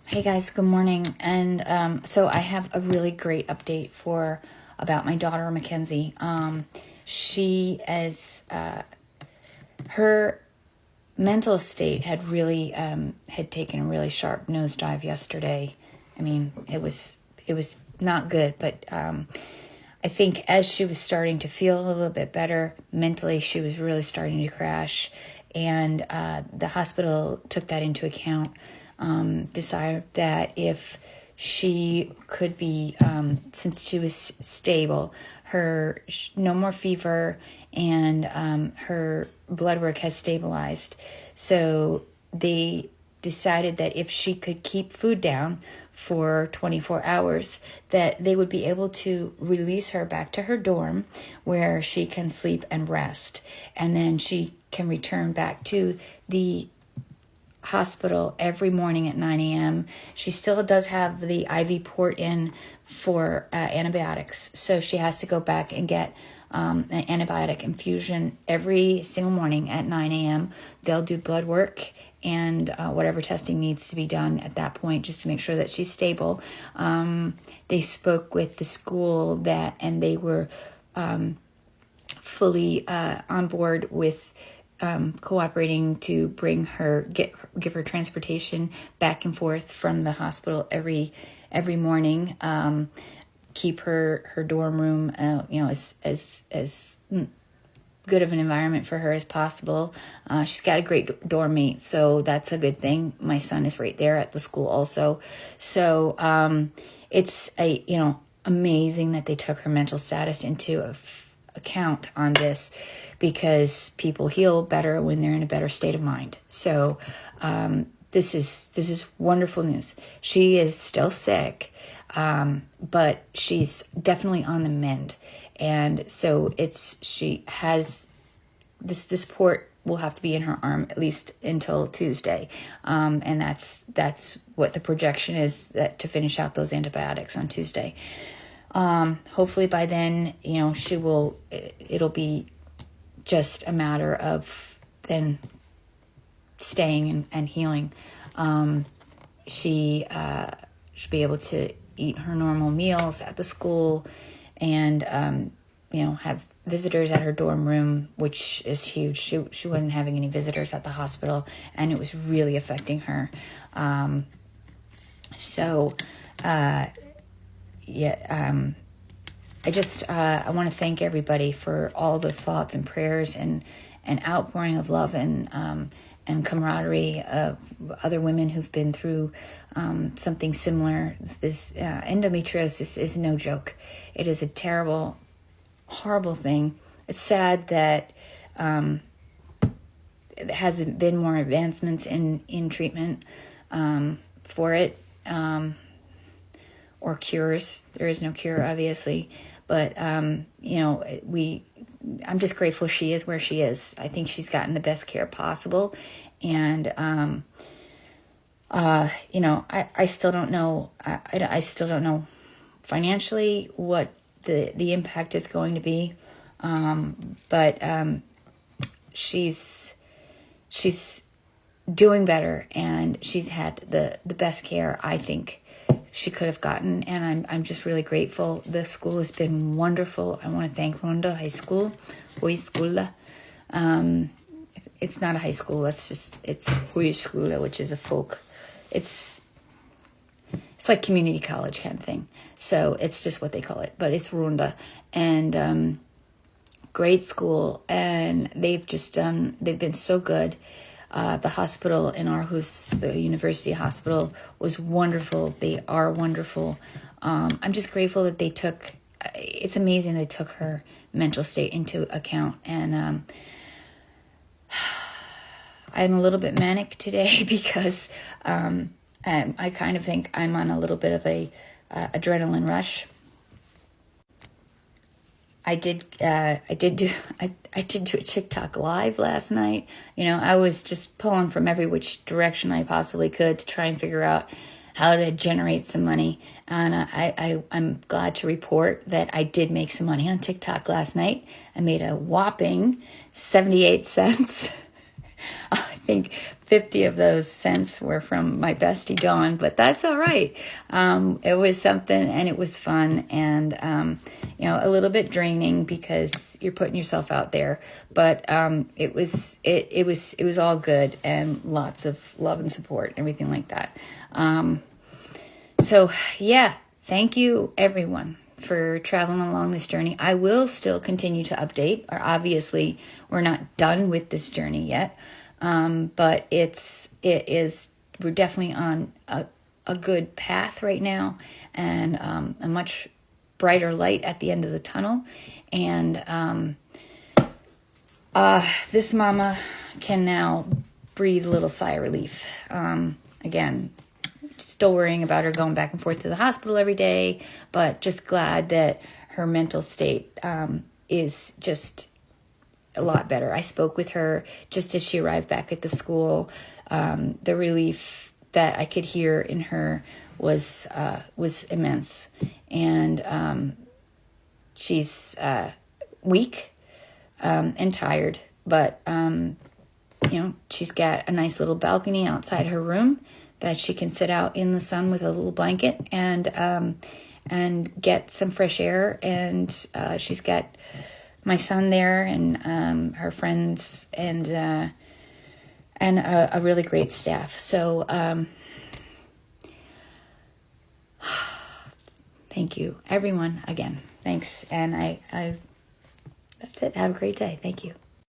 Hey guys, good morning. And so I have a really great update about my daughter Mackenzie. She as her mental state had taken a really sharp nosedive yesterday. I mean, it was not good, but I think as she was starting to feel a little bit better mentally, she was really starting to crash, and the hospital took that into account. Decided that if she could be, since she was stable, no more fever, and her blood work has stabilized. So they decided that if she could keep food down for 24 hours, that they would be able to release her back to her dorm where she can sleep and rest. And then she can return back to the hospital every morning at 9 a.m. She still does have the IV port in for antibiotics. So she has to go back and get an antibiotic infusion every single morning at 9 a.m. They'll do blood work and whatever testing needs to be done at that point just to make sure that she's stable. They spoke with the school and they were fully on board with cooperating to give her transportation back and forth from the hospital every morning. Keep her dorm room, as good of an environment for her as possible. She's got a great dorm mate, so that's a good thing. My son is right there at the school also, so it's amazing that they took her mental status into account on this, because people heal better when they're in a better state of mind. So this is wonderful news. She is still sick, but she's definitely on the mend, and so she has this port will have to be in her arm at least until Tuesday, and that's what the projection is, that to finish out those antibiotics on Tuesday. Hopefully by then, it'll be just a matter of then staying and healing. She should be able to eat her normal meals at the school, and have visitors at her dorm room, which is huge. She wasn't having any visitors at the hospital, and it was really affecting her. I want to thank everybody for all the thoughts and prayers and outpouring of love and camaraderie of other women who've been through something similar. This endometriosis is no joke. It is a terrible, horrible thing. It's sad that there hasn't been more advancements in treatment for it. Or cures. There is no cure, obviously, but I'm just grateful she is where she is. I think she's gotten the best care possible, and I still don't know. I still don't know financially what the impact is going to be, but she's doing better, and she's had the best care I think she could have gotten, and I'm just really grateful. The school has been wonderful. I want to thank Ronda High School, Hoyskola. It's not a high school. It's Hoyskola, which is a folk. It's like community college kind of thing. So it's just what they call it, but it's Ronda, and great school, and they've been so good. The hospital in Aarhus, the university hospital, was wonderful. They are wonderful. I'm just grateful that it's amazing they took her mental state into account. And I'm a little bit manic today because I kind of think I'm on a little bit of a adrenaline rush. I did do a TikTok live last night. I was just pulling from every which direction I possibly could to try and figure out how to generate some money. And I'm glad to report that I did make some money on TikTok last night. I made a whopping 78 cents. think 50 of those cents were from my bestie Dawn, but that's all right. It was something, and it was fun, and a little bit draining because you're putting yourself out there. But it was all good, and lots of love and support, and everything like that. So yeah, thank you everyone for traveling along this journey. I will still continue to update. Or obviously, we're not done with this journey yet, but we're definitely on a good path right now, and a much brighter light at the end of the tunnel. And this mama can now breathe a little sigh of relief. Again, still worrying about her going back and forth to the hospital every day, but just glad that her mental state is just a lot better. I spoke with her just as she arrived back at the school. The relief that I could hear in her was immense, and she's weak and tired, but she's got a nice little balcony outside her room that she can sit out in the sun with a little blanket and get some fresh air. And she's got my son there, and her friends, and a really great staff. So thank you, everyone, again. Thanks, and I that's it. Have a great day. Thank you.